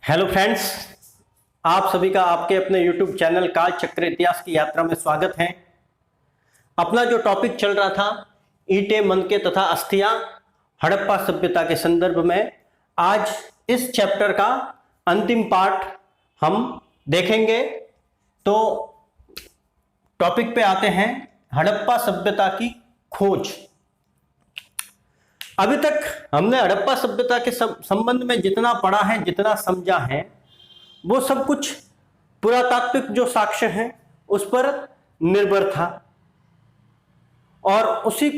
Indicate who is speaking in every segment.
Speaker 1: Hello friends, आप सभी का आपके अपने YouTube चैनल काल चक्र इतिहास की यात्रा में स्वागत है। अपना जो टॉपिक चल रहा था ईंटें, मनके तथा अस्थियां हड़प्पा सभ्यता के संदर्भ में, आज इस चैप्टर का अंतिम पार्ट हम देखेंगे। तो टॉपिक पे आते हैं, हड़प्पा सभ्यता की खोज। अभी तक हमने हड़प्पा सभ्यता के संबंध में जितना पढ़ा है, जितना समझा है, वो सब कुछ पुरातात्विक जो साक्ष्य हैं उस पर निर्भर था और उसी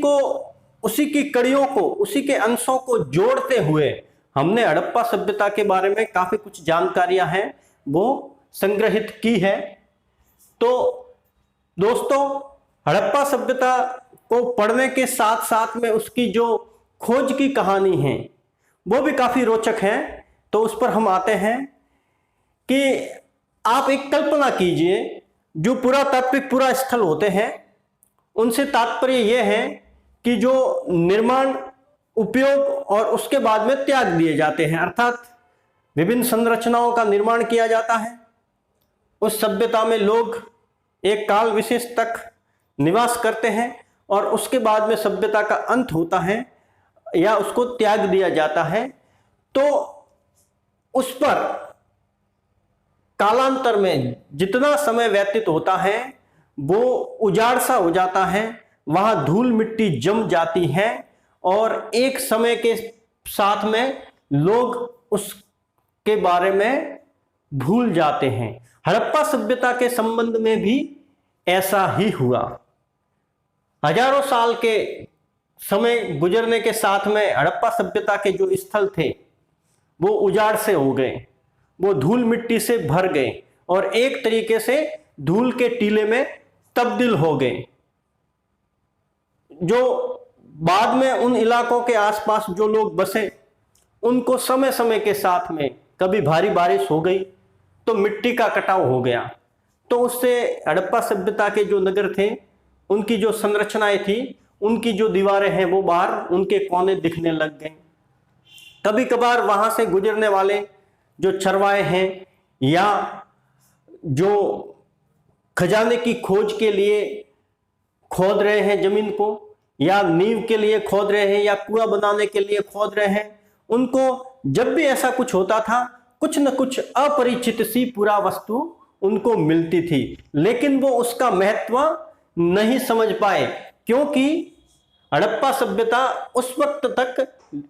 Speaker 1: की कड़ियों को, उसी के अंशों को जोड़ते हुए हमने हड़प्पा सभ्यता के बारे में काफी कुछ जानकारियां हैं वो संग्रहित की है। तो दोस्तों, हड़प्पा सभ्यता को पढ़ने के साथ साथ में उसकी जो खोज की कहानी है वो भी काफी रोचक है। तो उस पर हम आते हैं कि आप एक कल्पना कीजिए, जो पुरातात्विक पुरा स्थल होते हैं उनसे तात्पर्य यह है कि जो निर्माण, उपयोग और उसके बाद में त्याग दिए जाते हैं, अर्थात विभिन्न संरचनाओं का निर्माण किया जाता है। उस सभ्यता में लोग एक काल विशेष तक निवास करते हैं और उसके बाद में सभ्यता का अंत होता है या उसको त्याग दिया जाता है। तो उस पर कालांतर में जितना समय व्यतीत होता है वो उजाड़ सा हो जाता है, वहां धूल मिट्टी जम जाती है और एक समय के साथ में लोग उसके बारे में भूल जाते हैं। हड़प्पा सभ्यता के संबंध में भी ऐसा ही हुआ। हजारों साल के समय गुजरने के साथ में हड़प्पा सभ्यता के जो स्थल थे वो उजाड़ से हो गए, वो धूल मिट्टी से भर गए और एक तरीके से धूल के टीले में तब्दील हो गए। जो बाद में उन इलाकों के आसपास जो लोग बसे, उनको समय समय के साथ में कभी भारी बारिश हो गई तो मिट्टी का कटाव हो गया, तो उससे हड़प्पा सभ्यता के जो नगर थे उनकी जो संरचनाएं थी, उनकी जो दीवारें हैं वो बाहर, उनके कोने दिखने लग गए। कभी कभार वहां से गुजरने वाले जो चरवाहे हैं या जो खजाने की खोज के लिए खोद रहे हैं जमीन को, या नींव के लिए खोद रहे हैं या कुआं बनाने के लिए खोद रहे हैं, उनको जब भी ऐसा कुछ होता था कुछ न कुछ अपरिचित सी पुरा वस्तु उनको मिलती थी, लेकिन वो उसका महत्व नहीं समझ पाए, क्योंकि हड़प्पा सभ्यता उस वक्त तक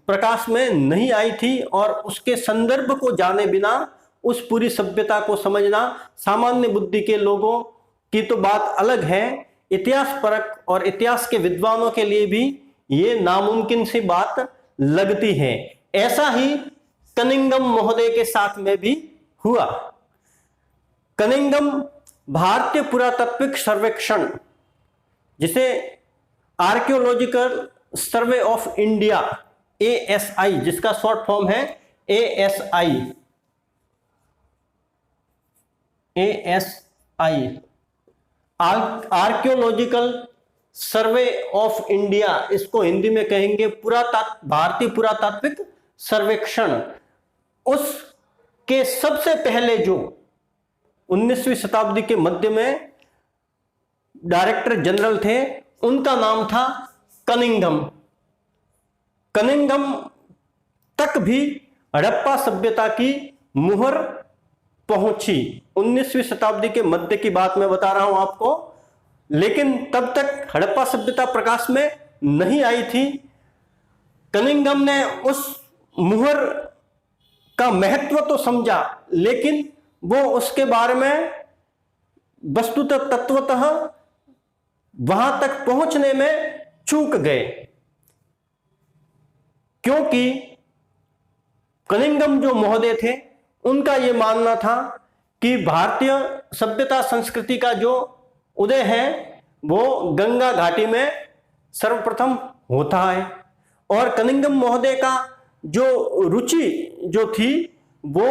Speaker 1: प्रकाश में नहीं आई थी और उसके संदर्भ को जाने बिना उस पूरी सभ्यता को समझना सामान्य बुद्धि के लोगों की तो बात अलग है, इतिहास परक और इतिहास के विद्वानों के लिए भी ये नामुमकिन सी बात लगती है। ऐसा ही कनिंघम महोदय के साथ में भी हुआ। कनिंघम भारतीय पुरातात्विक सर्वेक्षण, जिसे archaeological survey of India ASI, जिसका शॉर्ट फॉर्म है ASI, archaeological survey of India, इसको हिंदी में कहेंगे भारतीय पुरातात्विक सर्वेक्षण। उसके सबसे पहले जो 19वीं शताब्दी के मध्य में डायरेक्टर जनरल थे, उनका नाम था कनिंघम। कनिंघम तक भी हड़प्पा सभ्यता की मुहर पहुंची। 19वीं शताब्दी के मध्य की बात मैं बता रहा हूं आपको, लेकिन तब तक हड़प्पा सभ्यता प्रकाश में नहीं आई थी। कनिंघम ने उस मुहर का महत्व तो समझा, लेकिन वो उसके बारे में वस्तुतः, तत्वतः वहां तक पहुंचने में चूक गए, क्योंकि कनिंघम जो महोदय थे उनका यह मानना था कि भारतीय सभ्यता संस्कृति का जो उदय है वो गंगा घाटी में सर्वप्रथम होता है। और कनिंघम महोदय का जो रुचि जो थी वो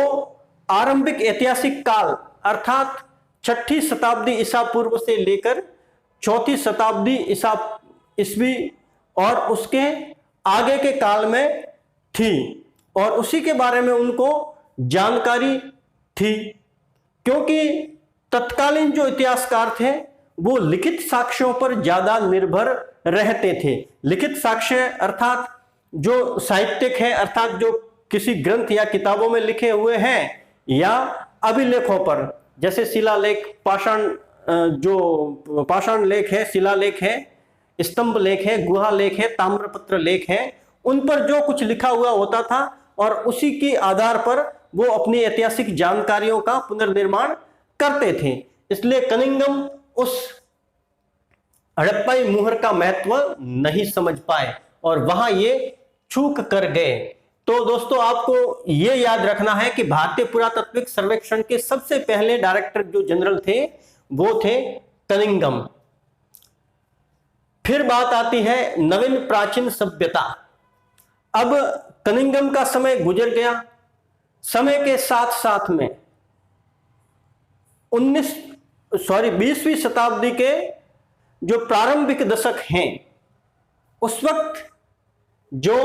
Speaker 1: आरंभिक ऐतिहासिक काल, अर्थात 6ठी शताब्दी ईसा पूर्व से लेकर 4ठी शताब्दी ईस्वी और उसके आगे के काल में थी, और उसी के बारे में उनको जानकारी थी, क्योंकि तत्कालीन जो इतिहासकार थे वो लिखित साक्ष्यों पर ज्यादा निर्भर रहते थे। लिखित साक्ष्य अर्थात जो साहित्यिक है, अर्थात जो किसी ग्रंथ या किताबों में लिखे हुए हैं, या अभिलेखों पर, जैसे शिलालेख, पाषाण, जो पाषाण लेख है, शिलालेख है, स्तंभ लेख है, गुहा लेख है, ताम्रपत्र लेख है, उन पर जो कुछ लिखा हुआ होता था और उसी के आधार पर वो अपनी ऐतिहासिक जानकारियों का पुनर्निर्माण करते थे। इसलिए कनिंघम उस हड़प्पाई मुहर का महत्व नहीं समझ पाए और वहां ये चूक कर गए। तो दोस्तों, आपको ये याद रखना है कि भारतीय पुरातात्विक सर्वेक्षण के सबसे पहले डायरेक्टर जो जनरल थे वो थे कनिंघम। फिर बात आती है नवीन प्राचीन सभ्यता। अब कनिंघम का समय गुजर गया। समय के साथ साथ में 20वीं शताब्दी के जो प्रारंभिक दशक हैं, उस वक्त जो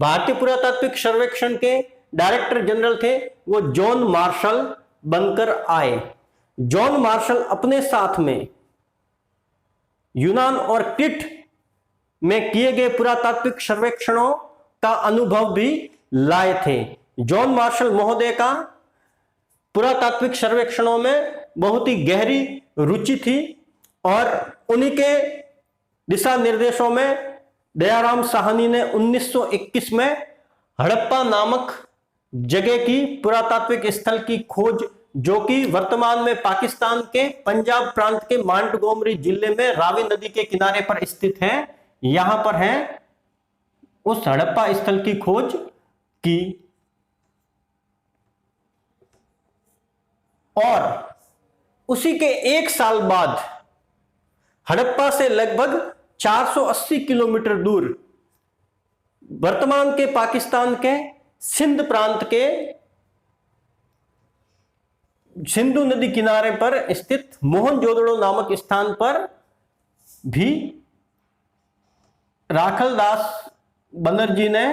Speaker 1: भारतीय पुरातात्विक सर्वेक्षण के डायरेक्टर जनरल थे वो जॉन मार्शल बनकर आए। जॉन मार्शल अपने साथ में यूनान और क्रीट में किए गए पुरातात्विक सर्वेक्षणों का अनुभव भी लाए थे। जॉन मार्शल महोदय का पुरातात्विक सर्वेक्षणों में बहुत ही गहरी रुचि थी और उन्हीं के दिशा निर्देशों में दयाराम साहनी ने 1921 में हड़प्पा नामक जगह की पुरातात्विक स्थल की खोज, जो कि वर्तमान में पाकिस्तान के पंजाब प्रांत के मांटगोमरी जिले में रावी नदी के किनारे पर स्थित है, यहां पर है, उस हड़प्पा स्थल की खोज की। और उसी के एक साल बाद हड़प्पा से लगभग 480 किलोमीटर दूर वर्तमान के पाकिस्तान के सिंध प्रांत के सिंधु नदी किनारे पर स्थित मोहनजोदड़ो नामक स्थान पर भी राखलदास बनर्जी ने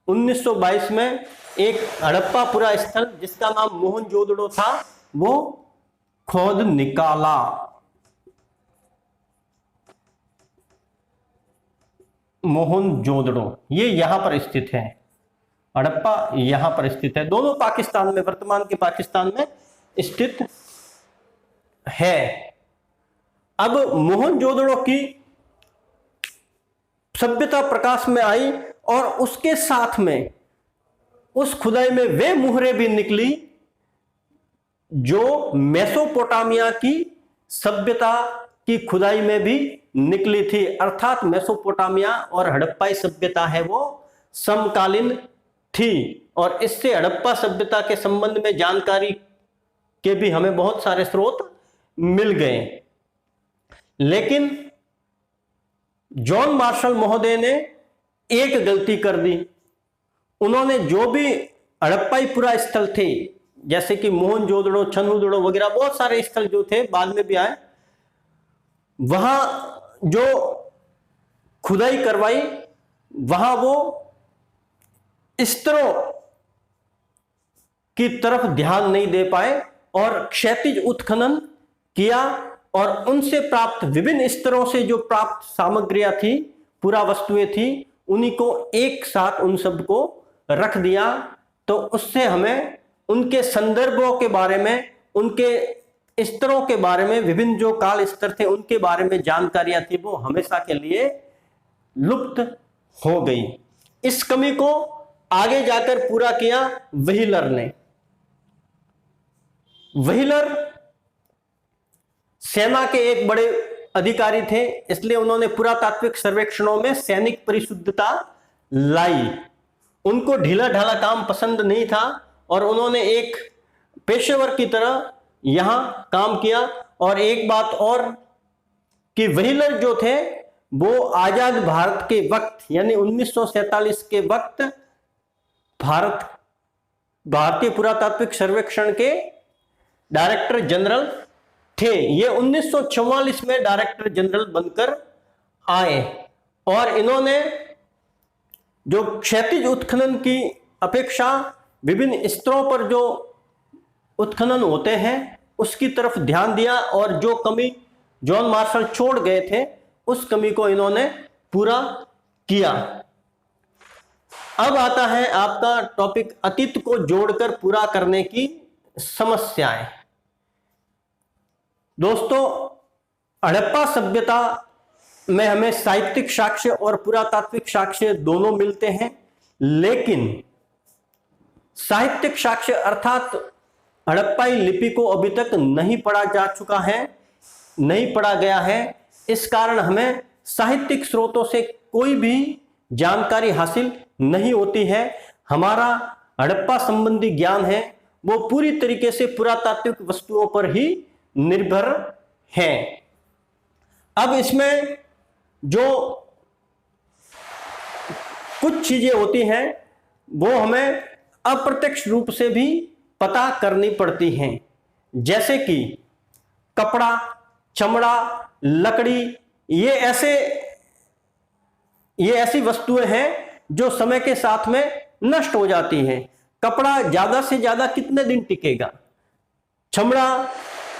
Speaker 1: 1922 में एक हड़प्पा पुरा स्थल जिसका नाम मोहनजोदड़ो था वो खोद निकाला। मोहनजोदड़ो ये यहां पर स्थित है, हड़प्पा यहां पर स्थित है, दोनों पाकिस्तान में, वर्तमान के पाकिस्तान में स्थित है। अब मोहनजोदड़ो की सभ्यता प्रकाश में आई और उसके साथ में उस खुदाई में वे मुहरें भी निकली जो मेसोपोटामिया की सभ्यता की खुदाई में भी निकली थी। अर्थात मेसोपोटामिया और हड़प्पाई सभ्यता है वो समकालीन थी और इससे हड़प्पा सभ्यता के संबंध में जानकारी के भी हमें बहुत सारे स्रोत मिल गए। लेकिन जॉन मार्शल महोदय ने एक गलती कर दी। उन्होंने जो भी हड़प्पाई पुरा स्थल थे, जैसे कि मोहनजोदड़ो, छन्नुदड़ो वगैरह बहुत सारे स्थल जो थे बाद में भी आए, वहां जो खुदाई करवाई वहां वो स्तरों की तरफ ध्यान नहीं दे पाए और क्षैतिज उत्खनन किया और उनसे प्राप्त विभिन्न स्तरों से जो प्राप्त सामग्रियां थी, पुरा वस्तुएं थी, उन्हीं को एक साथ उन सब को रख दिया। तो उससे हमें उनके संदर्भों के बारे में, उनके स्तरों के बारे में, विभिन्न जो काल स्तर थे उनके बारे में जानकारियां थी वो हमेशा के लिए लुप्त हो गई। इस कमी को आगे जाकर पूरा किया व्हीलर ने। व्हीलर सेना के एक बड़े अधिकारी थे, इसलिए उन्होंने पुरातात्विक सर्वेक्षणों में सैनिक परिशुद्धता लाई। उनको ढीला ढाला काम पसंद नहीं था और उन्होंने एक पेशेवर की तरह यहां काम किया। और एक बात और कि व्हीलर जो थे वो आजाद भारत के वक्त यानी 1947 के वक्त भारतीय पुरातात्विक सर्वेक्षण के डायरेक्टर जनरल थे। ये 1944 में डायरेक्टर जनरल बनकर आए और इन्होंने जो क्षैतिज उत्खनन की अपेक्षा विभिन्न स्तरों पर जो उत्खनन होते हैं उसकी तरफ ध्यान दिया और जो कमी जॉन मार्शल छोड़ गए थे उस कमी को इन्होंने पूरा किया। अब आता है आपका टॉपिक अतीत को जोड़कर पूरा करने की समस्याएं। दोस्तों, हड़प्पा सभ्यता में हमें साहित्यिक साक्ष्य और पुरातात्विक साक्ष्य दोनों मिलते हैं, लेकिन साहित्यिक साक्ष्य अर्थात हड़प्पाई लिपि को अभी तक नहीं पढ़ा जा चुका है, नहीं पढ़ा गया है। इस कारण हमें साहित्यिक स्रोतों से कोई भी जानकारी हासिल नहीं होती है। हमारा हड़प्पा संबंधी ज्ञान है वो पूरी तरीके से पुरातात्विक वस्तुओं पर ही निर्भर है। अब इसमें जो कुछ चीजें होती हैं वो हमें अप्रत्यक्ष रूप से भी पता करनी पड़ती हैं, जैसे कि कपड़ा, चमड़ा, लकड़ी, ये ऐसी वस्तुएं हैं जो समय के साथ में नष्ट हो जाती हैं। कपड़ा ज्यादा से ज्यादा कितने दिन टिकेगा, चमड़ा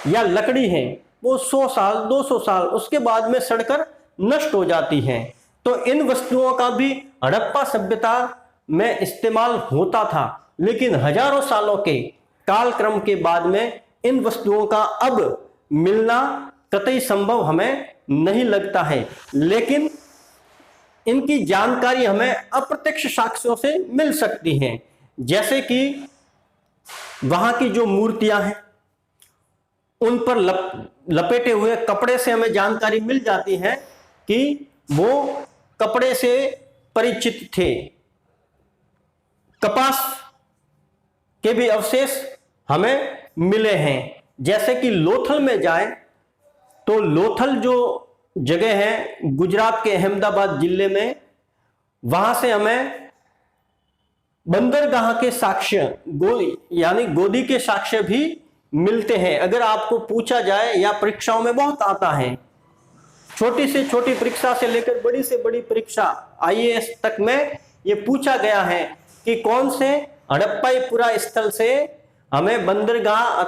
Speaker 1: या लकड़ी है वो 100 साल 200 साल उसके बाद में सड़कर नष्ट हो जाती है। तो इन वस्तुओं का भी हड़प्पा सभ्यता में इस्तेमाल होता था, लेकिन हजारों सालों के कालक्रम के बाद में इन वस्तुओं का अब मिलना कतई संभव हमें नहीं लगता है। लेकिन इनकी जानकारी हमें अप्रत्यक्ष साक्ष्यों से मिल सकती है, जैसे कि वहां की जो मूर्तियां हैं उन पर लपेटे हुए कपड़े से हमें जानकारी मिल जाती है कि वो कपड़े से परिचित थे। कपास के भी अवशेष हमें मिले हैं, जैसे कि लोथल में जाए तो लोथल जो जगह है गुजरात के अहमदाबाद जिले में, वहां से हमें बंदरगाह के साक्ष्य यानी गोदी के साक्ष्य भी मिलते हैं। अगर आपको पूछा जाए, या परीक्षाओं में बहुत आता है, छोटी से छोटी परीक्षा से लेकर बड़ी से बड़ी परीक्षा IAS तक में ये पूछा गया है कि कौन से हड़प्पाई पुरा स्थल से हमें बंदरगाह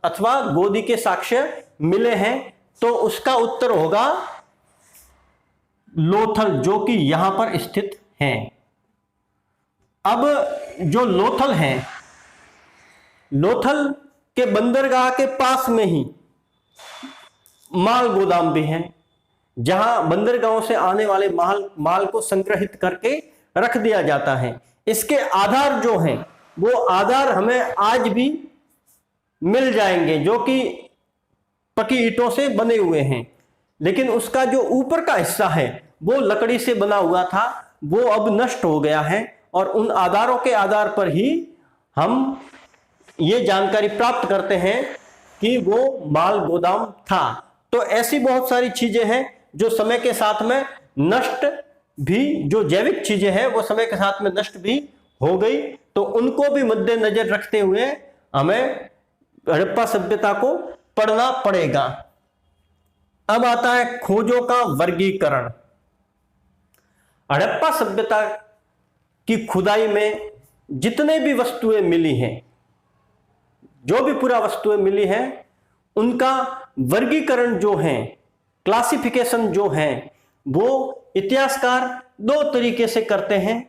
Speaker 1: अथवा गोदी के साक्ष्य मिले हैं, तो उसका उत्तर होगा लोथल, जो कि यहां पर स्थित है। अब जो लोथल है, लोथल के बंदरगाह के पास में ही माल गोदाम भी है, जहां बंदरगाहों से आने वाले माल को संग्रहित करके रख दिया जाता है। इसके आधार जो हैं वो आधार हमें आज भी मिल जाएंगे, जो कि पकी ईंटों से बने हुए हैं, लेकिन उसका जो ऊपर का हिस्सा है वो लकड़ी से बना हुआ था, वो अब नष्ट हो गया है। और उन आधारों के आधार पर ही हम ये जानकारी प्राप्त करते हैं कि वो माल गोदाम था। तो ऐसी बहुत सारी चीजें हैं जो समय के साथ में नष्ट भी, जो जैविक चीजें हैं वो समय के साथ में नष्ट भी हो गई, तो उनको भी मद्देनजर रखते हुए हमें हड़प्पा सभ्यता को पढ़ना पड़ेगा। अब आता है खोजों का वर्गीकरण। हड़प्पा सभ्यता की खुदाई में जितने भी वस्तुएं मिली हैं, जो भी पूरा वस्तुएं मिली हैं, उनका वर्गीकरण जो है, क्लासिफिकेशन जो है, वो इतिहासकार 2 तरीके से करते हैं,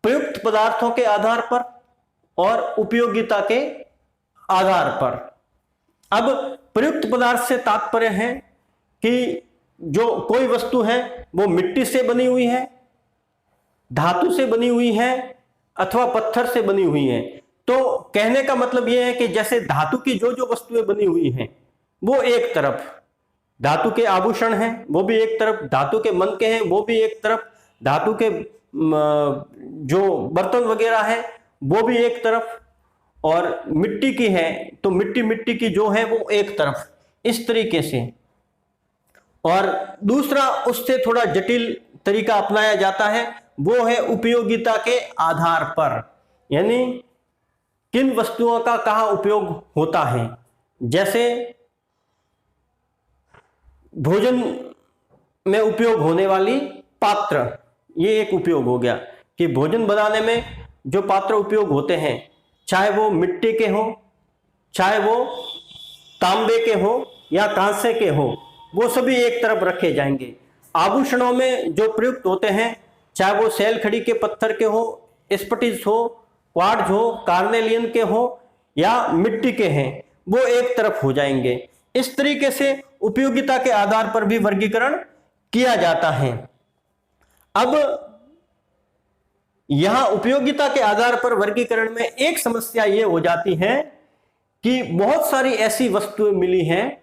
Speaker 1: प्रयुक्त पदार्थों के आधार पर और उपयोगिता के आधार पर। अब प्रयुक्त पदार्थ से तात्पर्य है कि जो कोई वस्तु है वो मिट्टी से बनी हुई है, धातु से बनी हुई है अथवा पत्थर से बनी हुई है। तो कहने का मतलब यह है कि जैसे धातु की जो जो वस्तुएं बनी हुई हैं वो एक तरफ, धातु के आभूषण हैं वो भी एक तरफ, धातु के मनके हैं वो भी एक तरफ, धातु के जो बर्तन वगैरह है वो भी एक तरफ, और मिट्टी की है तो मिट्टी की जो है वो एक तरफ, इस तरीके से। और दूसरा उससे थोड़ा जटिल तरीका अपनाया जाता है, वो है उपयोगिता के आधार पर, यानी किन वस्तुओं का कहाँ उपयोग होता है। जैसे भोजन में उपयोग होने वाली पात्र, ये एक उपयोग हो गया कि भोजन बनाने में जो पात्र उपयोग होते हैं, चाहे वो मिट्टी के हो, चाहे वो तांबे के हो या कांसे के हो, वो सभी एक तरफ रखे जाएंगे। आभूषणों में जो प्रयुक्त होते हैं, चाहे वो सैलखड़ी के पत्थर के हो, स्फटिक हो, क्वार्ट्ज हो, कार्नेलियन के हो या मिट्टी के हैं, वो एक तरफ हो जाएंगे। इस तरीके से उपयोगिता के आधार पर भी वर्गीकरण किया जाता है। अब यहां उपयोगिता के आधार पर वर्गीकरण में एक समस्या यह हो जाती है कि बहुत सारी ऐसी वस्तुएं मिली हैं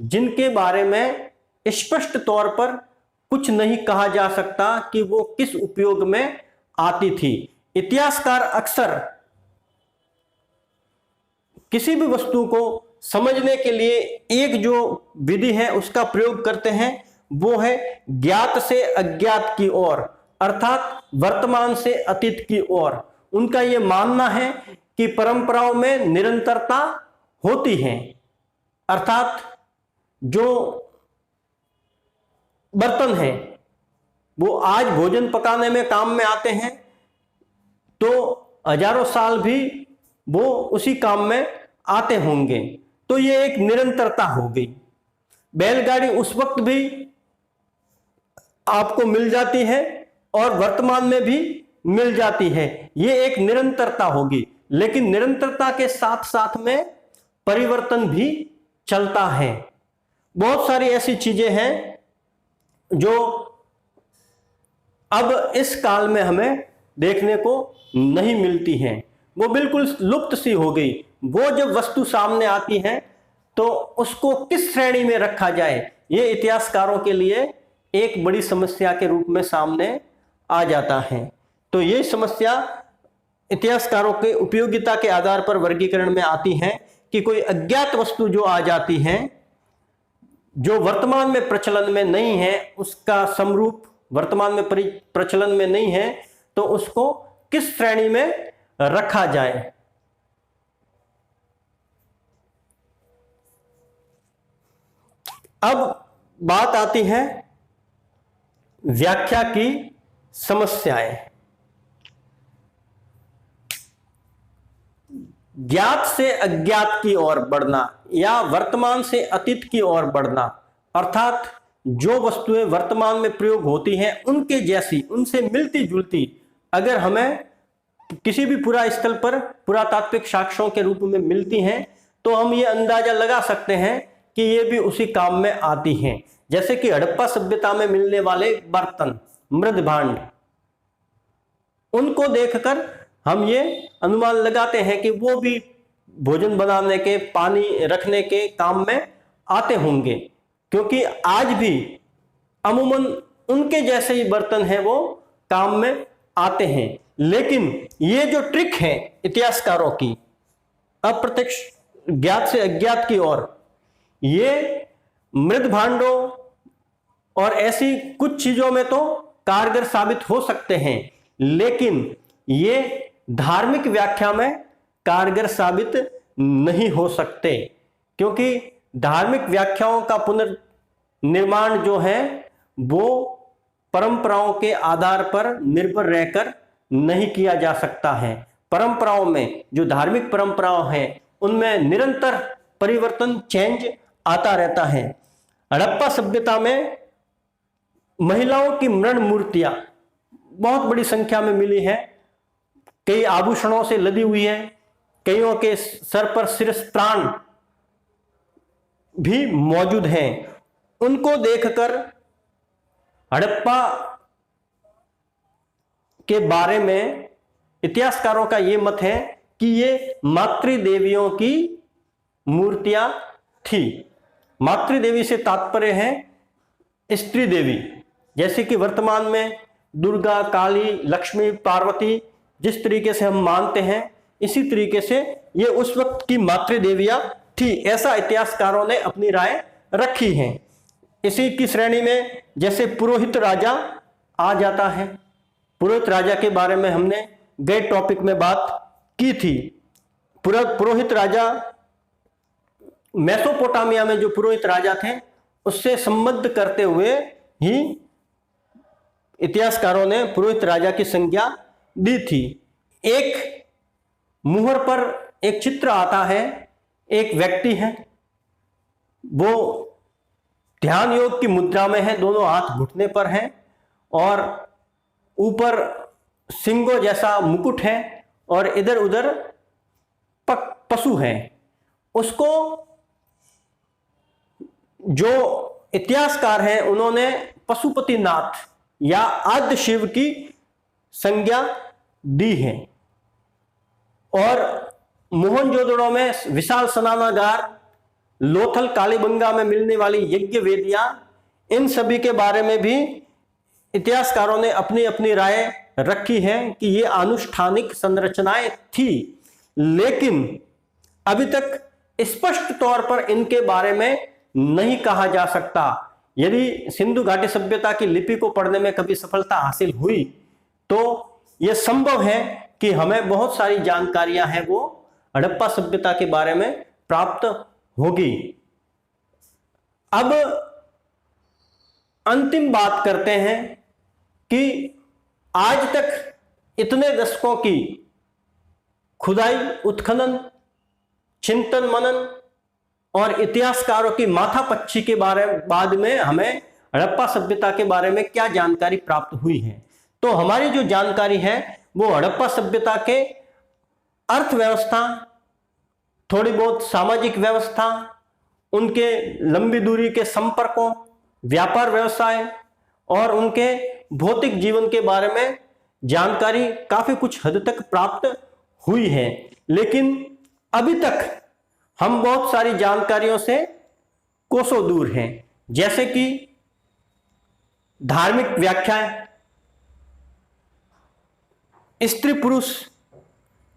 Speaker 1: जिनके बारे में स्पष्ट तौर पर कुछ नहीं कहा जा सकता कि वो किस उपयोग में आती थी। इतिहासकार अक्सर किसी भी वस्तु को समझने के लिए एक जो विधि है उसका प्रयोग करते हैं, वो है ज्ञात से अज्ञात की ओर, अर्थात वर्तमान से अतीत की ओर। उनका यह मानना है कि परंपराओं में निरंतरता होती है, अर्थात जो बर्तन हैं वो आज भोजन पकाने में काम में आते हैं तो हजारों साल भी वो उसी काम में आते होंगे, तो ये एक निरंतरता हो गई। बैलगाड़ी उस वक्त भी आपको मिल जाती है और वर्तमान में भी मिल जाती है, ये एक निरंतरता होगी। लेकिन निरंतरता के साथ साथ में परिवर्तन भी चलता है। बहुत सारी ऐसी चीजें हैं जो अब इस काल में हमें देखने को नहीं मिलती हैं, वो बिल्कुल लुप्त सी हो गई। वो जब वस्तु सामने आती है तो उसको किस श्रेणी में रखा जाए, ये इतिहासकारों के लिए एक बड़ी समस्या के रूप में सामने आ जाता है। तो ये समस्या इतिहासकारों के उपयोगिता के आधार पर वर्गीकरण में आती है कि कोई अज्ञात वस्तु जो आ जाती है, जो वर्तमान में प्रचलन में नहीं है, उसका समरूप वर्तमान में प्रचलन में नहीं है, तो उसको किस श्रेणी में रखा जाए। अब बात आती है व्याख्या की समस्याएं। ज्ञात से अज्ञात की ओर बढ़ना या वर्तमान से अतीत की ओर बढ़ना, अर्थात जो वस्तुएं वर्तमान में प्रयोग होती हैं उनके जैसी, उनसे मिलती जुलती अगर हमें किसी भी पुरास्थल पर पुरातात्विक साक्ष्यों के रूप में मिलती हैं तो हम ये अंदाजा लगा सकते हैं कि ये भी उसी काम में आती हैं। जैसे कि हड़प्पा सभ्यता में मिलने वाले बर्तन, मृद भांड, उनको देखकर हम ये अनुमान लगाते हैं कि वो भी भोजन बनाने के, पानी रखने के काम में आते होंगे, क्योंकि आज भी अमूमन उनके जैसे ही बर्तन हैं वो काम में आते हैं। लेकिन ये जो ट्रिक है इतिहासकारों की, अप्रत्यक्ष ज्ञात से अज्ञात की ओर, ये मृद भांडों और ऐसी कुछ चीजों में तो कारगर साबित हो सकते हैं, लेकिन ये धार्मिक व्याख्या में कारगर साबित नहीं हो सकते, क्योंकि धार्मिक व्याख्याओं का पुनर्निर्माण जो है वो परंपराओं के आधार पर निर्भर रहकर नहीं किया जा सकता है। परंपराओं में, जो धार्मिक परंपराओं हैं, उनमें निरंतर परिवर्तन, चेंज आता रहता है। हड़प्पा सभ्यता में महिलाओं की मृण मूर्तियां बहुत बड़ी संख्या में मिली है, कई आभूषणों से लदी हुई है, कईयों के सर पर शिरस्त्राण भी मौजूद हैं। उनको देखकर हड़प्पा के बारे में इतिहासकारों का यह मत है कि ये मातृदेवियों की मूर्तियां थी। मातृदेवी से तात्पर्य है स्त्री देवी, जैसे कि वर्तमान में दुर्गा, काली, लक्ष्मी, पार्वती जिस तरीके से हम मानते हैं, इसी तरीके से ये उस वक्त की मातृदेवियां थी, ऐसा इतिहासकारों ने अपनी राय रखी है। इसी की श्रेणी में जैसे पुरोहित राजा आ जाता है। पुरोहित राजा के बारे में हमने गए टॉपिक में बात की थी। पुरोहित राजा, मेसोपोटामिया में जो पुरोहित राजा थे उससे संबद्ध करते हुए ही इतिहासकारों ने पुरोहित राजा की संज्ञा दी थी। एक मुहर पर एक चित्र आता है, एक व्यक्ति है, वो ध्यान योग की मुद्रा में है, दोनों हाथ घुटने पर हैं और ऊपर सिंगों जैसा मुकुट है और इधर उधर पशु हैं। उसको जो इतिहासकार हैं उन्होंने पशुपतिनाथ या आद्य शिव की संज्ञा दी है। और मोहनजोदड़ो में विशाल स्नानागार, लोथल कालीबंगा में मिलने वाली यज्ञ वेदियां, इन सभी के बारे में भी इतिहासकारों ने अपनी अपनी राय रखी है कि ये अनुष्ठानिक संरचनाएं थी, लेकिन अभी तक स्पष्ट तौर पर इनके बारे में नहीं कहा जा सकता। यदि सिंधु घाटी सभ्यता की लिपि को पढ़ने में कभी सफलता हासिल हुई तो यह संभव है कि हमें बहुत सारी जानकारियां हैं वो हड़प्पा सभ्यता के बारे में प्राप्त होगी। अब अंतिम बात करते हैं कि आज तक इतने दशकों की खुदाई, उत्खनन, चिंतन मनन और इतिहासकारों की माथापच्ची के बाद में हमें हड़प्पा सभ्यता के बारे में क्या जानकारी प्राप्त हुई है। तो हमारी जो जानकारी है वो हड़प्पा सभ्यता के अर्थव्यवस्था, थोड़ी बहुत सामाजिक व्यवस्था, उनके लंबी दूरी के संपर्कों, व्यापार व्यवसाय और उनके भौतिक जीवन के बारे में जानकारी काफी कुछ हद तक प्राप्त हुई है। लेकिन अभी तक हम बहुत सारी जानकारियों से कोसों दूर हैं, जैसे कि धार्मिक व्याख्याएं, स्त्री पुरुष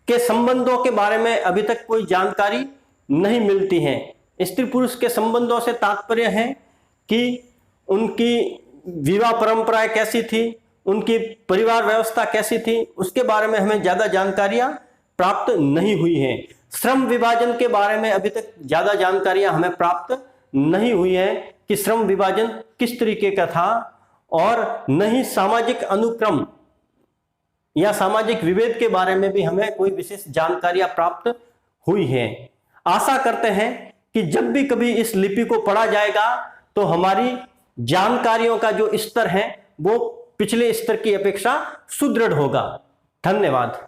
Speaker 1: के संबंधों के बारे में अभी तक कोई जानकारी नहीं मिलती है। स्त्री पुरुष के संबंधों से तात्पर्य है कि उनकी विवाह परंपराएं कैसी थी, उनकी परिवार व्यवस्था कैसी थी, उसके बारे में हमें ज्यादा जानकारियां प्राप्त नहीं हुई हैं। श्रम विभाजन के बारे में अभी तक ज्यादा जानकारियां हमें प्राप्त नहीं हुई है कि श्रम विभाजन किस तरीके का था, और न ही सामाजिक अनुक्रम या सामाजिक विभेद के बारे में भी हमें कोई विशेष जानकारियां प्राप्त हुई है। आशा करते हैं कि जब भी कभी इस लिपि को पढ़ा जाएगा तो हमारी जानकारियों का जो स्तर है वो पिछले स्तर की अपेक्षा सुदृढ़ होगा। धन्यवाद।